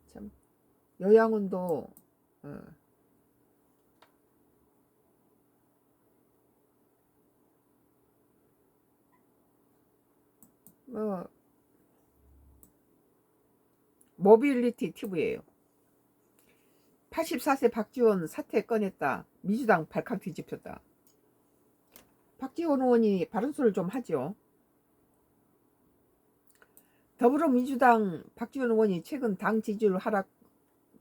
참 요양원도 뭐 모빌리티 튜브예요. 84세 박지원 사퇴 꺼냈다. 민주당 발칵 뒤집혔다. 박지원 의원이 발언수를 좀 하죠. 더불어민주당 박지원 의원이 최근 당 지지율 하락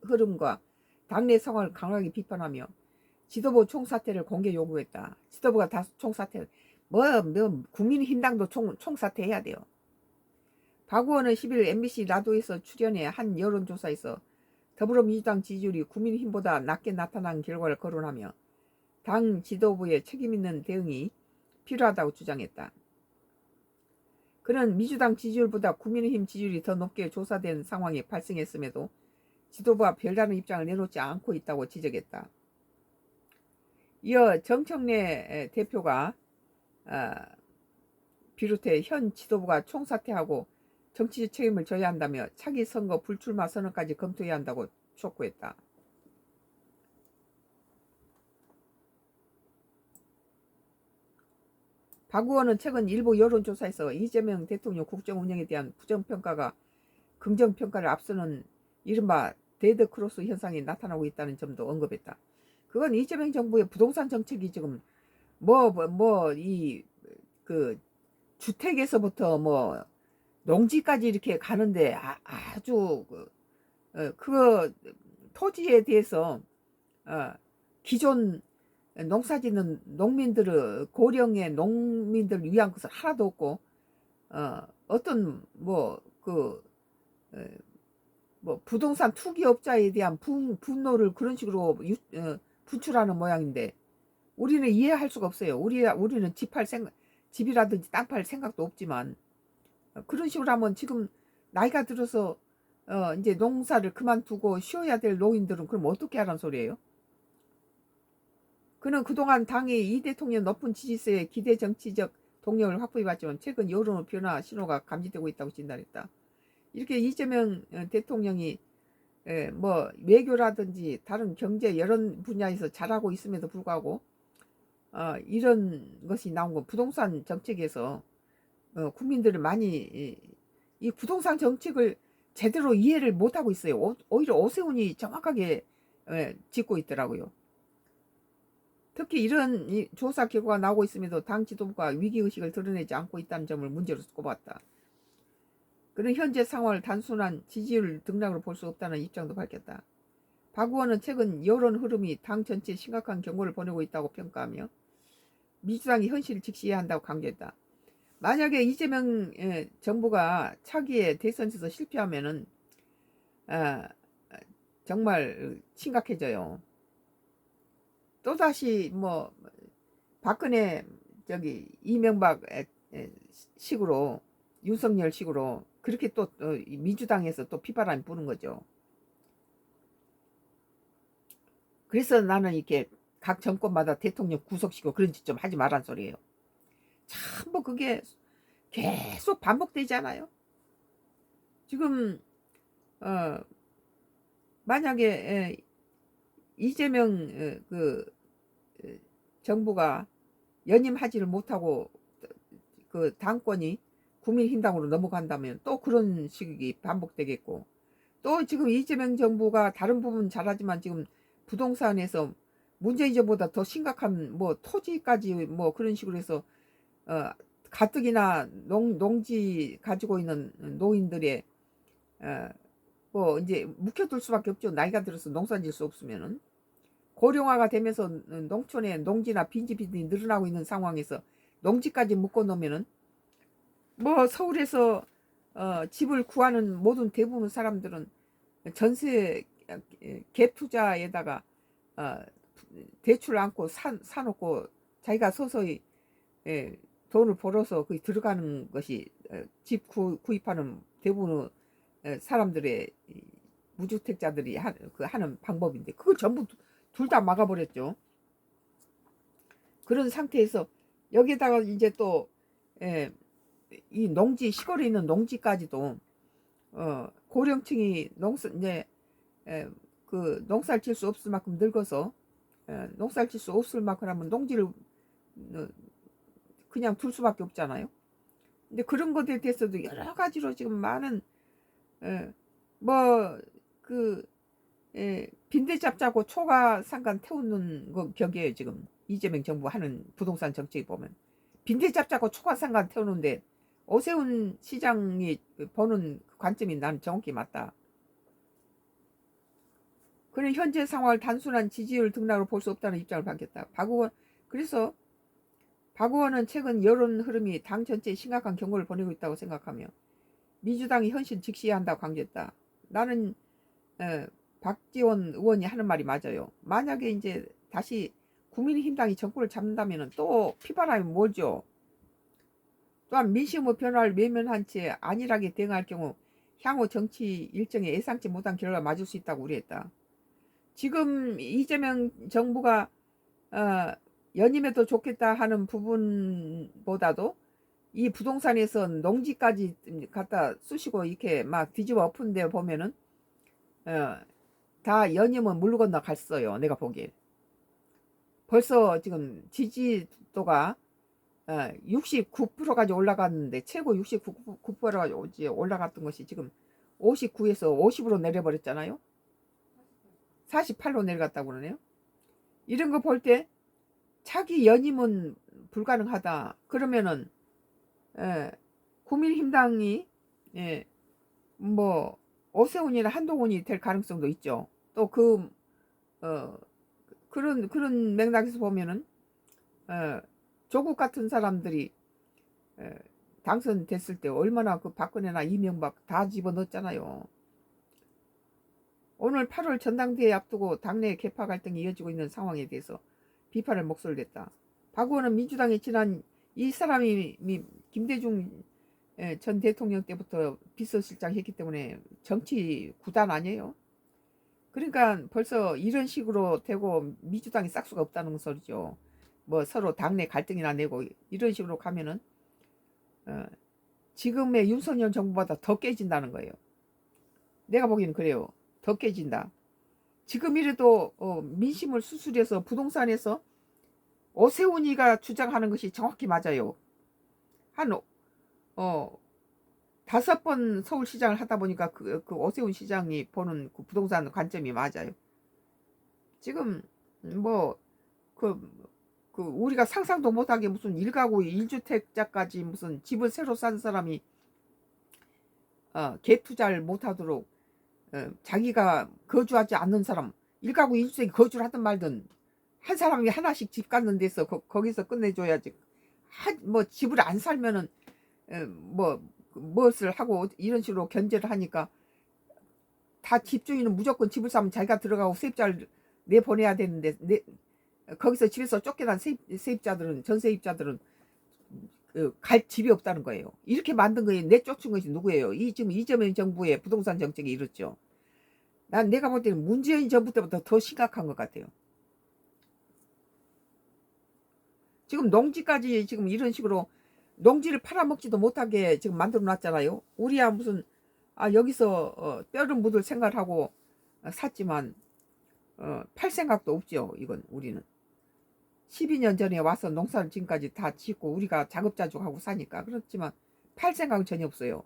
흐름과 당내 상황을 강하게 비판하며 지도부 총사퇴를 공개 요구했다. 지도부가 다 총사퇴, 뭐 국민의힘당도 총사퇴해야 돼요. 박 의원은 10일 MBC 라디오에서 출연해 한 여론조사에서 더불어민주당 지지율이 국민의힘보다 낮게 나타난 결과를 거론하며 당 지도부의 책임있는 대응이 필요하다고 주장했다. 그는 민주당 지지율보다 국민의힘 지지율이 더 높게 조사된 상황이 발생했음에도 지도부가 별다른 입장을 내놓지 않고 있다고 지적했다. 이어 정청래 대표가 비롯해 현 지도부가 총사퇴하고 정치적 책임을 져야 한다며 차기 선거 불출마 선언까지 검토해야 한다고 촉구했다. 박 의원은 최근 일부 여론조사에서 이재명 대통령 국정 운영에 대한 부정평가가 긍정평가를 앞서는 이른바 데드크로스 현상이 나타나고 있다는 점도 언급했다. 그건 이재명 정부의 부동산 정책이 지금 주택에서부터 농지까지 이렇게 가는데 아주 그 토지에 대해서 기존 농사짓는 농민들을 고령의 농민들 위한 것을 하나도 없고 어떤 부동산 투기업자에 대한 분노를 그런 식으로 분출하는 모양인데 우리는 이해할 수가 없어요. 우리는 집이라든지 땅 팔 생각도 없지만 그런 식으로 하면 지금 나이가 들어서 이제 농사를 그만두고 쉬어야 될 노인들은 그럼 어떻게 하란 소리예요? 그는 그동안 당의 이 대통령 높은 지지세에 기대 정치적 동력을 확보해봤지만 최근 여론 변화 신호가 감지되고 있다고 진단했다. 이렇게 이재명 대통령이 외교라든지 다른 경제 여러 분야에서 잘하고 있음에도 불구하고 이런 것이 나온 건 부동산 정책에서 국민들을 많이 이 부동산 정책을 제대로 이해를 못하고 있어요. 오히려 오세훈이 정확하게 짚고 있더라고요. 특히 이런 조사 결과가 나오고 있음에도 당 지도부가 위기의식을 드러내지 않고 있다는 점을 문제로 꼽았다. 그는 현재 상황을 단순한 지지율 등락으로 볼 수 없다는 입장도 밝혔다. 박 의원은 최근 여론 흐름이 당 전체에 심각한 경고를 보내고 있다고 평가하며 민주당이 현실을 직시해야 한다고 강조했다. 만약에 이재명 정부가 차기에 대선에서 실패하면은 정말 심각해져요. 또다시 박근혜 이명박 식으로 윤석열 식으로 그렇게 또 민주당에서 또 피바람이 부는 거죠. 그래서 나는 이렇게 각 정권마다 대통령 구속시키고 그런 짓 좀 하지 말란 소리예요. 참 그게 계속 반복되잖아요. 지금 만약에 이재명 정부가 연임하지를 못하고 그 당권이 국민힘당으로 넘어간다면 또 그런 식이 반복되겠고 또 지금 이재명 정부가 다른 부분 잘하지만 지금 부동산에서 문재인 정부보다 더 심각한 토지까지 그런 식으로 해서 가뜩이나 농지 가지고 있는 노인들의 이제 묵혀둘 수밖에 없죠. 나이가 들어서 농사 지을 수 없으면은 고령화가 되면서 농촌에 농지나 빈집이 늘어나고 있는 상황에서 농지까지 묶어 놓으면은 서울에서 집을 구하는 모든 대부분 사람들은 전세 갭 투자에다가 대출 안고 사놓고 자기가 서서히 돈을 벌어서 거기 들어가는 것이 집 구입하는 대부분 사람들의 무주택자들이 하는 방법인데 그걸 전부 둘 다 막아버렸죠. 그런 상태에서 여기다가 이제 또 이 농지 시골에 있는 농지까지도 고령층이 이제 그 농사를 질 수 없을 만큼 늙어서 농사를 질 수 없을 만큼 하면 농지를 그냥 둘 수밖에 없잖아요. 근데 그런 것에 대해서도 여러 가지로 지금 많은 뭐그 빈대 잡자고 초과 상간 태우는 거 격이에요. 지금 이재명 정부 하는 부동산 정책이 보면 빈대 잡자고 초과 상간 태우는데 오세훈 시장이 보는 관점이 난 정확히 맞다. 그는 현재 상황을 단순한 지지율 등락으로 볼 수 없다는 입장을 밝혔다. 그래서 박 의원은 최근 여론 흐름이 당 전체에 심각한 경고를 보내고 있다고 생각하며 민주당이 현실 직시해야 한다고 강조했다. 나는 박지원 의원이 하는 말이 맞아요. 만약에 이제 다시 국민의힘당이 정권을 잡는다면 또 피바람이 몰죠. 또한 민심의 변화를 외면한 채 안일하게 대응할 경우 향후 정치 일정에 예상치 못한 결과가 맞을 수 있다고 우려했다. 지금 이재명 정부가 연임해도 좋겠다 하는 부분보다도 이 부동산에서 농지까지 갖다 쑤시고 이렇게 막 뒤집어 엎은 데 보면은 다 연임은 물 건너 갔어요. 내가 보기엔. 벌써 지금 지지도가 69%까지 올라갔는데 최고 69%까지 올라갔던 것이 지금 59에서 50으로 내려버렸잖아요. 48로 내려갔다고 그러네요. 이런 거 볼 때 차기 연임은 불가능하다. 그러면은 국민힘당이 뭐 오세훈이나 한동훈이 될 가능성도 있죠. 또 그런 맥락에서 보면은 조국 같은 사람들이 당선됐을 때 얼마나 그 박근혜나 이명박 다 집어넣었잖아요. 오늘 8월 전당대회 앞두고 당내 개파 갈등이 이어지고 있는 상황에 대해서 비판을 목소리를 냈다. 박 의원은 민주당이 지난 이 사람이 김대중 전 대통령 때부터 비서실장 했기 때문에 정치 구단 아니에요. 그러니까 벌써 이런 식으로 되고 민주당이 싹수가 없다는 소리죠. 뭐 서로 당내 갈등이나 내고 이런 식으로 가면은 지금의 윤석열 정부보다 더 깨진다는 거예요. 내가 보기에는 그래요. 더 깨진다. 지금 이래도 민심을 수술해서 부동산에서 오세훈이가 주장하는 것이 정확히 맞아요. 한 5번 서울시장을 하다 보니까 그 오세훈 시장이 보는 그 부동산 관점이 맞아요. 지금 그 우리가 상상도 못하게 무슨 1가구 1주택자까지 무슨 집을 새로 산 사람이 갭투자를 못하도록 자기가 거주하지 않는 사람 1가구 1주택에 거주를 하든 말든 한 사람이 하나씩 집 갖는 데서 거기서 끝내줘야지. 뭐 집을 안 살면은 무엇을 하고 이런 식으로 견제를 하니까 다 집주인은 무조건 집을 사면 자기가 들어가고 세입자를 내보내야 되는데 거기서 집에서 쫓겨난 세입자들은 전세입자들은 갈 집이 없다는 거예요. 이렇게 만든 거에 내쫓은 것이 누구예요? 지금 이재명 정부의 부동산 정책이 이렇죠. 내가 볼 때는 문재인 정부 때보다 더 심각한 것 같아요. 지금 농지까지 지금 이런 식으로 농지를 팔아먹지도 못하게 지금 만들어 놨잖아요. 우리야 무슨 여기서 뼈를 묻을 생각을 하고 샀지만 팔 생각도 없죠. 이건 우리는 12년 전에 와서 농사를 지금까지 다 짓고 우리가 자급자족하고 사니까. 그렇지만 팔 생각은 전혀 없어요.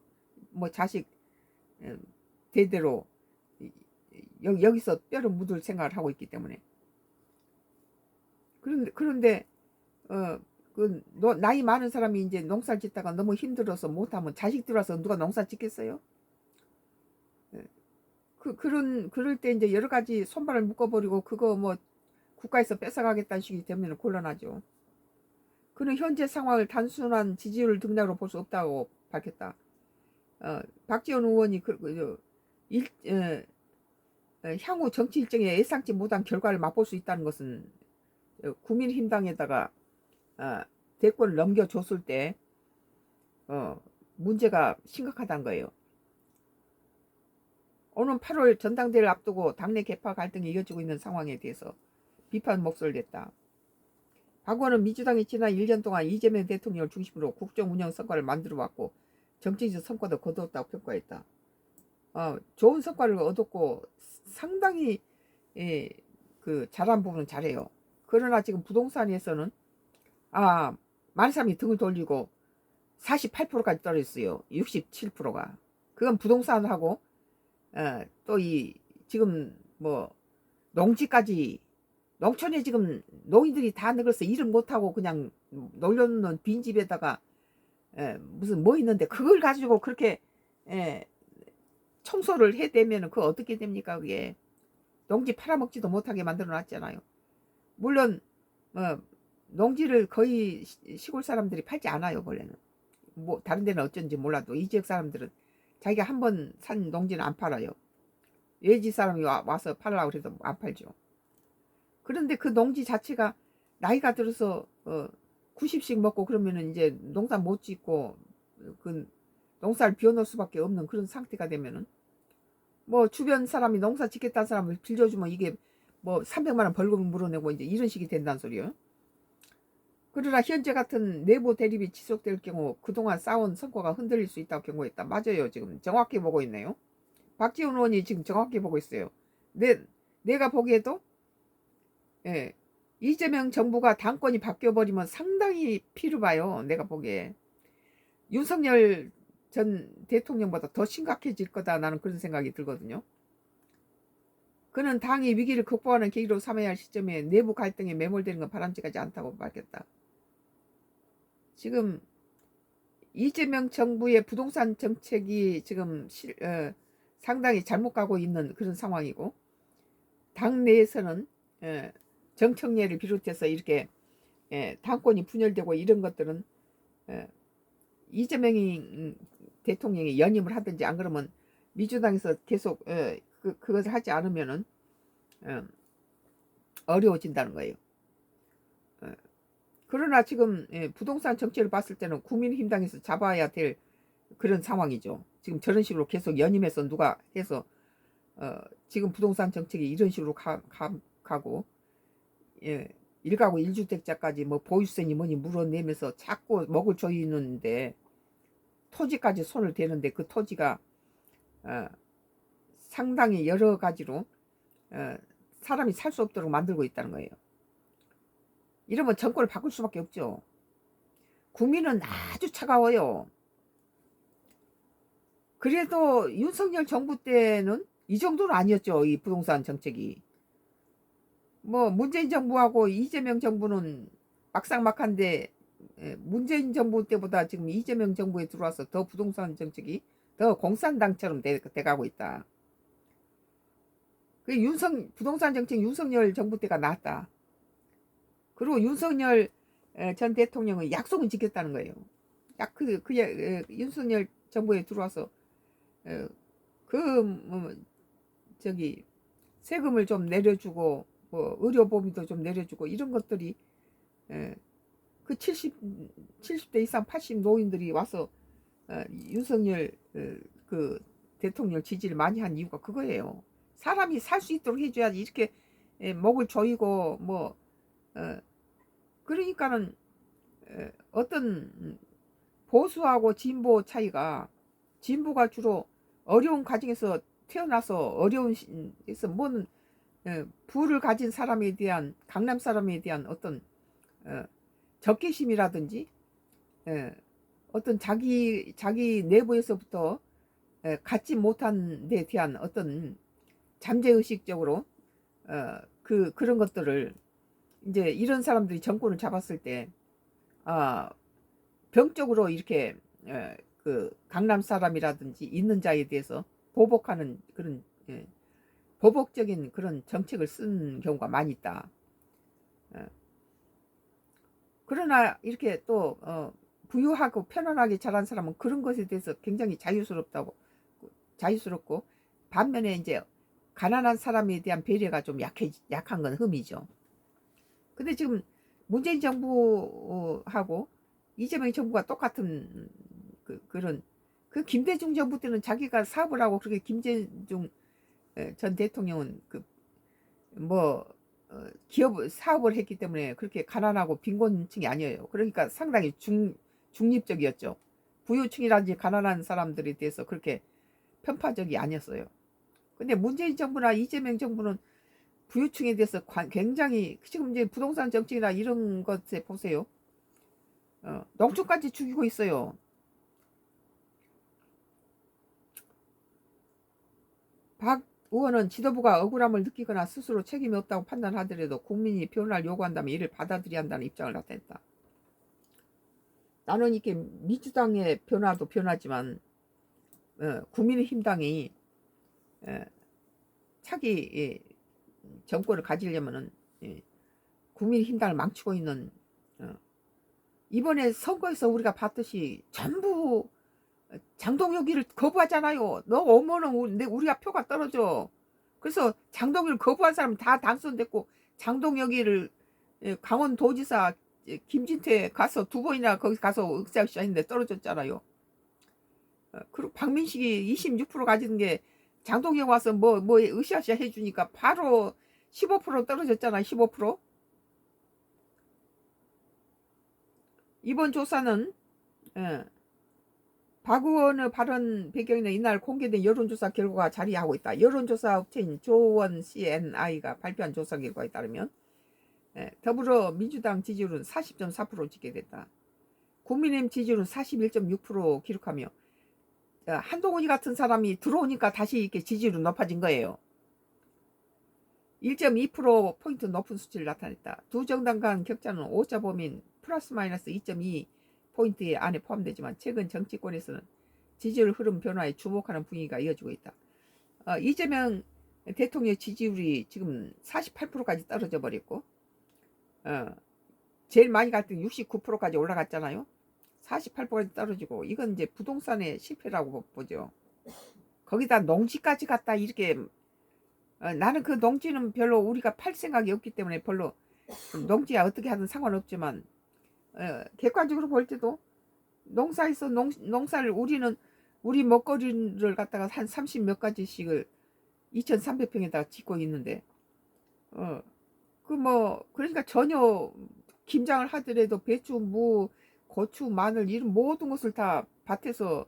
뭐 자식 대대로 여기서 뼈를 묻을 생각을 하고 있기 때문에. 그런데 나이 많은 사람이 이제 농사를 짓다가 너무 힘들어서 못하면 자식들 와서 누가 농사 짓겠어요? 그럴 때 이제 여러 가지 손발을 묶어버리고 그거 뭐 국가에서 뺏어가겠다는 식이 되면 곤란하죠. 그는 현재 상황을 단순한 지지율 등락으로 볼 수 없다고 밝혔다. 박지원 의원이 향후 정치 일정에 예상치 못한 결과를 맛볼 수 있다는 것은 국민힘당에다가 대권을 넘겨줬을 때 문제가 심각하다는 거예요. 오는 8월 전당대회를 앞두고 당내 개파 갈등이 이어지고 있는 상황에 대해서 비판 목소리를 냈다. 박 의원은 민주당이 지난 1년 동안 이재명 대통령을 중심으로 국정 운영 성과를 만들어왔고 정치적 성과도 거두었다고 평가했다. 좋은 성과를 얻었고 상당히 예, 그 잘한 부분은 잘해요. 그러나 지금 부동산에서는 많은 사람이 등을 돌리고 48%까지 떨어졌어요. 67%가. 그건 부동산하고 또 이 지금 뭐 농지까지 농촌에 지금 농인들이 다 늙어서 일을 못하고 그냥 놀려놓는 빈집에다가 무슨 뭐 있는데 그걸 가지고 그렇게 에, 청소를 해대면은 그거 어떻게 됩니까? 그게 농지 팔아먹지도 못하게 만들어 놨잖아요. 물론 농지를 거의 시골 사람들이 팔지 않아요. 원래는 뭐 다른 데는 어쩐지 몰라도 이 지역 사람들은 자기가 한 번 산 농지는 안 팔아요. 외지 사람이 와서 팔라고 해도 안 팔죠. 그런데 그 농지 자체가 나이가 들어서 90씩 먹고 그러면은 이제 농사 못 짓고 그 농사를 비워놓을 수밖에 없는 그런 상태가 되면은 뭐 주변 사람이 농사 짓겠다는 사람을 빌려주면 이게 뭐 300만 원 벌금을 물어내고 이제 이런 식이 된다는 소리예요. 그러나 현재 같은 내부 대립이 지속될 경우 그동안 쌓은 성과가 흔들릴 수 있다고 경고했다. 맞아요. 지금 정확히 보고 있네요. 박지원 의원이 지금 정확히 보고 있어요. 내가 보기에도 예, 이재명 정부가 당권이 바뀌어버리면 상당히 피로 봐요. 내가 보기에 윤석열 전 대통령보다 더 심각해질 거다. 나는 그런 생각이 들거든요. 그는 당이 위기를 극복하는 계기로 삼아야 할 시점에 내부 갈등에 매몰되는 건 바람직하지 않다고 밝혔다. 지금 이재명 정부의 부동산 정책이 지금 상당히 잘못 가고 있는 그런 상황이고 당 내에서는 정청래를 비롯해서 이렇게 당권이 분열되고 이런 것들은 이재명이 대통령이 연임을 하든지 안 그러면 민주당에서 계속 그것을 하지 않으면은 어려워진다는 거예요. 그러나 지금 부동산 정책을 봤을 때는 국민의힘당에서 잡아야 될 그런 상황이죠. 지금 저런 식으로 계속 연임해서 누가 해서 지금 부동산 정책이 이런 식으로 가고 일가구 1주택자까지 뭐 보유세니 뭐니 물어내면서 자꾸 먹을 조이는데 토지까지 손을 대는데 그 토지가 상당히 여러 가지로 사람이 살 수 없도록 만들고 있다는 거예요. 이러면 정권을 바꿀 수밖에 없죠. 국민은 아주 차가워요. 그래도 윤석열 정부 때는 이 정도는 아니었죠. 이 부동산 정책이. 뭐 문재인 정부하고 이재명 정부는 막상막한데 문재인 정부 때보다 지금 이재명 정부에 들어와서 더 부동산 정책이 더 공산당처럼 돼가고 있다. 그 부동산 정책 윤석열 정부 때가 낫다. 그리고 윤석열 전 대통령은 약속은 지켰다는 거예요. 윤석열 정부에 들어와서 저기 세금을 좀 내려주고 뭐 의료보험도 좀 내려주고 이런 것들이 그 70대 이상 80 노인들이 와서 윤석열 그 대통령 지지를 많이 한 이유가 그거예요. 사람이 살 수 있도록 해줘야지 이렇게 목을 조이고 뭐 그러니까는 어떤 보수하고 진보 차이가 진보가 주로 어려운 가정에서 태어나서 어려운 에서 뭔 부를 가진 사람에 대한 강남 사람에 대한 어떤 적개심이라든지 어떤 자기 내부에서부터 갖지 못한 데 대한 어떤 잠재의식적으로 그런 것들을 이제 이런 사람들이 정권을 잡았을 때 병적으로 이렇게 그 강남 사람이라든지 있는 자에 대해서 보복하는 그런 보복적인 그런 정책을 쓴 경우가 많이 있다. 그러나 이렇게 또 부유하고 편안하게 자란 사람은 그런 것에 대해서 굉장히 자유스럽고 반면에 이제 가난한 사람에 대한 배려가 좀 약한 건 흠이죠. 근데 지금 문재인 정부하고 이재명 정부가 똑같은 그 김대중 정부 때는 자기가 사업을 하고 그렇게 김대중 전 대통령은 기업 사업을 했기 때문에 그렇게 가난하고 빈곤층이 아니에요. 그러니까 상당히 중립적이었죠. 부유층이라든지 가난한 사람들에 대해서 그렇게 편파적이 아니었어요. 근데 문재인 정부나 이재명 정부는 부유층에 대해서 굉장히 지금 이제 부동산 정책이나 이런 것에 보세요. 농촌까지 죽이고 있어요. 박 의원은 지도부가 억울함을 느끼거나 스스로 책임이 없다고 판단하더라도 국민이 변화를 요구한다면 이를 받아들여야 한다는 입장을 나타냈다. 나는 이게 민주당의 변화도 변화지만 국민의힘당이 차기 정권을 가지려면은 국민의힘당을 망치고 있는 이번에 선거에서 우리가 봤듯이 전부 장동혁이를 거부하잖아요. 너 오면은 우리가 표가 떨어져. 그래서 장동혁을 거부한 사람 다 당선됐고 장동혁이를 강원도지사 김진태 가서 2번이나 거기 가서 으쌰으쌰 했는데 떨어졌잖아요. 그리고 박민식이 26% 가지는 게 장동혁 와서 뭐 으쌰으쌰 해주니까 바로 15% 떨어졌잖아. 15%. 이번 조사는 박 의원의 발언 배경에는 이날 공개된 여론조사 결과가 자리하고 있다. 여론조사 업체인 조원 CNI가 발표한 조사 결과에 따르면 더불어민주당 지지율은 40.4% 집계됐다. 국민의힘 지지율은 41.6% 기록하며 한동훈이 같은 사람이 들어오니까 다시 이렇게 지지율이 높아진 거예요. 1.2%포인트 높은 수치를 나타냈다. 두 정당 간 격차는 오차 범위인 플러스 마이너스 2.2포인트 안에 포함되지만 최근 정치권에서는 지지율 흐름 변화에 주목하는 분위기가 이어지고 있다. 이재명 대통령 지지율이 지금 48%까지 떨어져 버렸고 제일 많이 갈 때 69%까지 올라갔잖아요. 48%까지 떨어지고 이건 이제 부동산의 실패라고 보죠. 거기다 농지까지 갔다 이렇게 나는 그 농지는 별로 우리가 팔 생각이 없기 때문에 별로 농지야 어떻게 하든 상관없지만 객관적으로 볼 때도 농사에서 농사를 우리 먹거리를 갖다가 한 30 몇 가지씩을 2,300평에다가 짓고 있는데 그러니까 전혀 김장을 하더라도 배추, 무, 고추, 마늘 이런 모든 것을 다 밭에서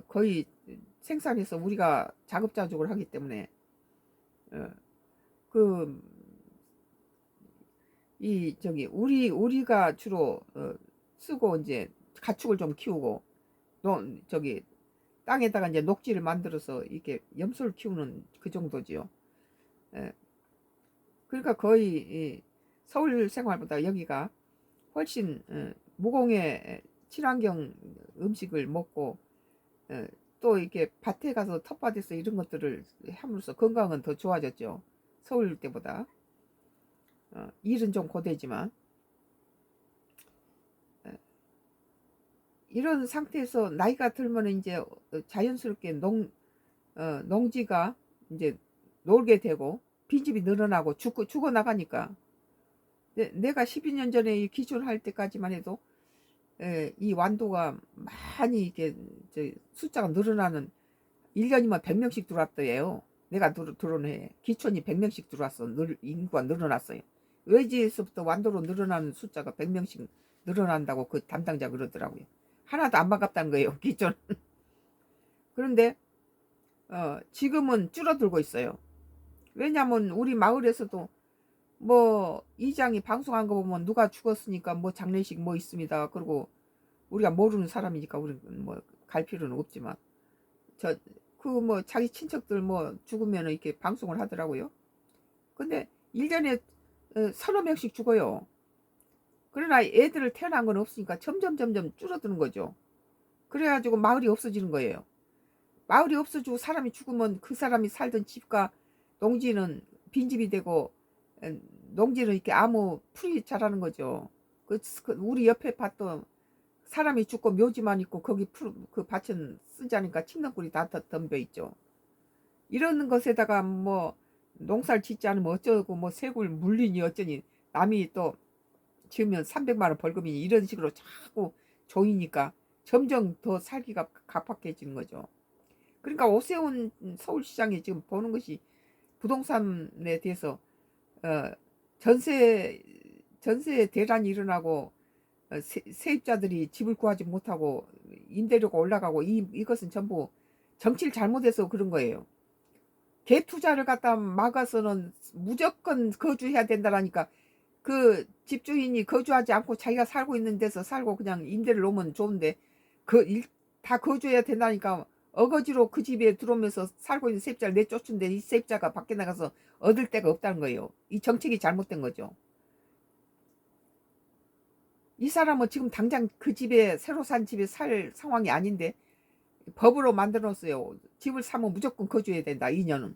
거의 생산해서 우리가 자급자족을 하기 때문에 우리가 주로 쓰고 이제 가축을 좀 키우고 땅에다가 이제 녹지를 만들어서 이렇게 염소를 키우는 그 정도지요. 그러니까 거의 서울 생활보다 여기가 훨씬 무공해 친환경 음식을 먹고 또 이렇게 밭에 가서 텃밭에서 이런 것들을 함으로써 건강은 더 좋아졌죠. 서울 때보다. 일은 좀 고되지만 이런 상태에서 나이가 들면 이제 자연스럽게 농지가 이제 놀게 되고 빈집이 늘어나고 죽어 나가니까 내가 12년 전에 이 기촌할 때까지만 해도 이 완도가 많이 이렇게 숫자가 늘어나는 1년이면 100명씩 들어왔대요. 내가 들어온 해 기촌이 100명씩 들어왔어. 인구가 늘어났어요. 외지에서부터 완도로 늘어나는 숫자가 100명씩 늘어난다고 그 담당자 그러더라고요. 하나도 안 반갑다는 거예요. 기촌. 그런데 지금은 줄어들고 있어요. 왜냐면 우리 마을에서도 뭐 이장이 방송한 거 보면 누가 죽었으니까 뭐 장례식 뭐 있습니다. 그리고 우리가 모르는 사람이니까 우리는 뭐 갈 필요는 없지만 뭐 자기 친척들 뭐 죽으면 이렇게 방송을 하더라고요. 근데 1년에 서너 명씩 죽어요. 그러나 애들을 태어난 건 없으니까 점점 줄어드는 거죠. 그래가지고 마을이 없어지는 거예요. 마을이 없어지고 사람이 죽으면 그 사람이 살던 집과 농지는 빈집이 되고 농지는 이렇게 아무 풀이 자라는 거죠. 우리 옆에 밭도 사람이 죽고 묘지만 있고 거기 그 밭은 쓰지 않으니까 침낭굴이 다 덤벼 있죠. 이런 것에다가 뭐 농사를 짓지 않으면 어쩌고 뭐 세굴 물리니 어쩌니 남이 또 지으면 300만 원 벌금이니 이런 식으로 자꾸 조이니까 점점 더 살기가 각박해지는 거죠. 그러니까 오세훈 서울시장이 지금 보는 것이 부동산에 대해서 전세 대란이 일어나고 세입자들이 집을 구하지 못하고 임대료가 올라가고 이것은 전부 정치를 잘못해서 그런 거예요. 갭 투자를 갖다 막아서는 무조건 거주해야 된다라니까 그 집주인이 거주하지 않고 자기가 살고 있는 데서 살고 그냥 임대를 놓으면 좋은데 다 거주해야 된다니까 어거지로 그 집에 들어오면서 살고 있는 세입자를 내쫓은데 이 세입자가 밖에 나가서 얻을 데가 없다는 거예요. 이 정책이 잘못된 거죠. 이 사람은 지금 당장 그 집에 새로 산 집에 살 상황이 아닌데 법으로 만들어 놨어요. 집을 사면 무조건 거주해야 된다. 2년은.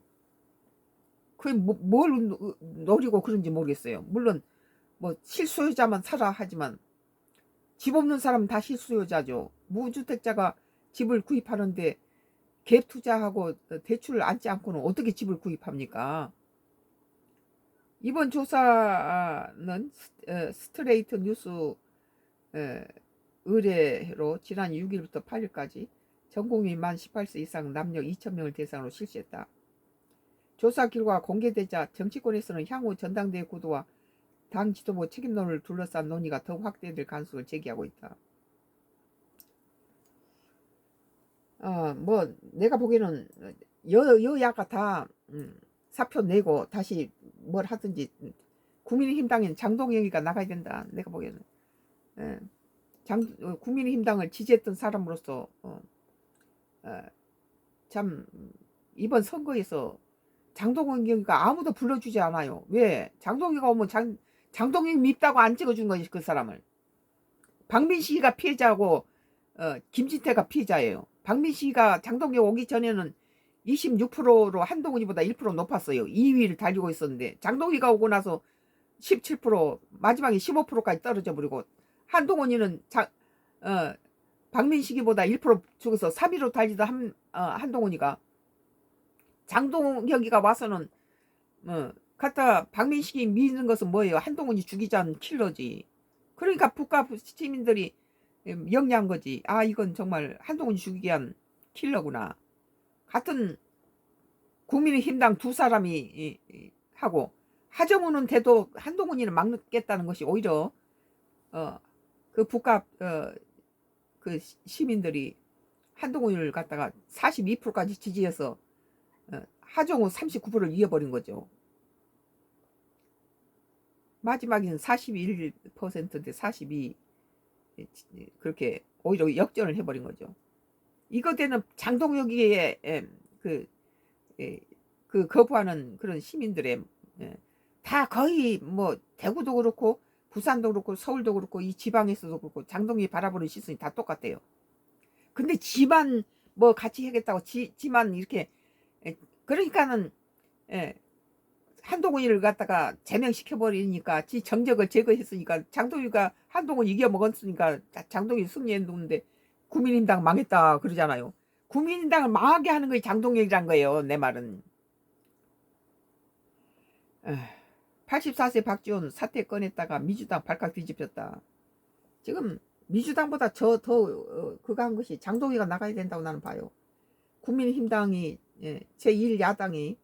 그게 뭘 노리고 그런지 모르겠어요. 물론 뭐 실수요자만 사라 하지만 집 없는 사람은 다 실수요자죠. 무주택자가 집을 구입하는데 갭 투자하고 대출을 안지 않고는 어떻게 집을 구입합니까? 이번 조사는 스트레이트 뉴스 의뢰로 지난 6일부터 8일까지 전국민 만 18세 이상 남녀 2,000명을 대상으로 실시했다. 조사 결과 공개되자 정치권에서는 향후 전당대회 구도와 당 지도부 책임론을 둘러싼 논의가 더욱 확대될 가능성을 제기하고 있다. 뭐 내가 보기에는 여야가 다 사표 내고 다시 뭘 하든지 국민의힘당엔 장동영이가 나가야 된다. 내가 보기에는 국민의힘당을 지지했던 사람으로서 참 이번 선거에서 장동영이가 아무도 불러주지 않아요. 왜? 장동영이가 오면 장동영 밉다고 안 찍어준 거지 그 사람을. 박민식이가 피해자고 김진태가 피해자예요. 박민식이가 장동영 오기 전에는 26%로 한동훈이보다 1% 높았어요. 2위를 달리고 있었는데 장동희가 오고 나서 17% 마지막에 15%까지 떨어져 버리고 한동훈이는 박민식이보다 1% 죽어서 3위로 달리던 한동훈이가 장동혁이가 와서는 갖다 박민식이 미는 것은 뭐예요? 한동훈이 죽이자는 킬러지. 그러니까 북가 시민들이 영리한 거지. 아 이건 정말 한동훈이 죽이게 한 킬러구나. 같은 국민의힘당 두 사람이 하고 하정우는 돼도 한동훈이는 막겠다는 것이 오히려 그 북가 그 시민들이 한동훈을 갖다가 42%까지 지지해서 하정우 39%를 이겨버린 거죠. 마지막에는 41%인데 42 그렇게 오히려 역전을 해버린 거죠. 이거대는 장동혁이의 그 거부하는 그런 시민들의 다 거의 뭐 대구도 그렇고 부산도 그렇고 서울도 그렇고 이 지방에서도 그렇고 장동혁이 바라보는 시선이 다 똑같아요. 근데 지만 뭐 같이 하겠다고 지만 이렇게 그러니까는 한동훈이를 갖다가 제명시켜버리니까 지 정적을 제거했으니까 장동희가 한동훈 이겨먹었으니까 장동희 승리했는데 국민의힘당 망했다 그러잖아요. 국민의힘당을 망하게 하는 게 장동혁이란 거예요. 내 말은. 84세 박지원 사퇴 꺼냈다가 민주당 발칵 뒤집혔다. 지금 민주당보다 더 그거 한 것이 장동희가 나가야 된다고 나는 봐요. 국민의힘당이 제1야당이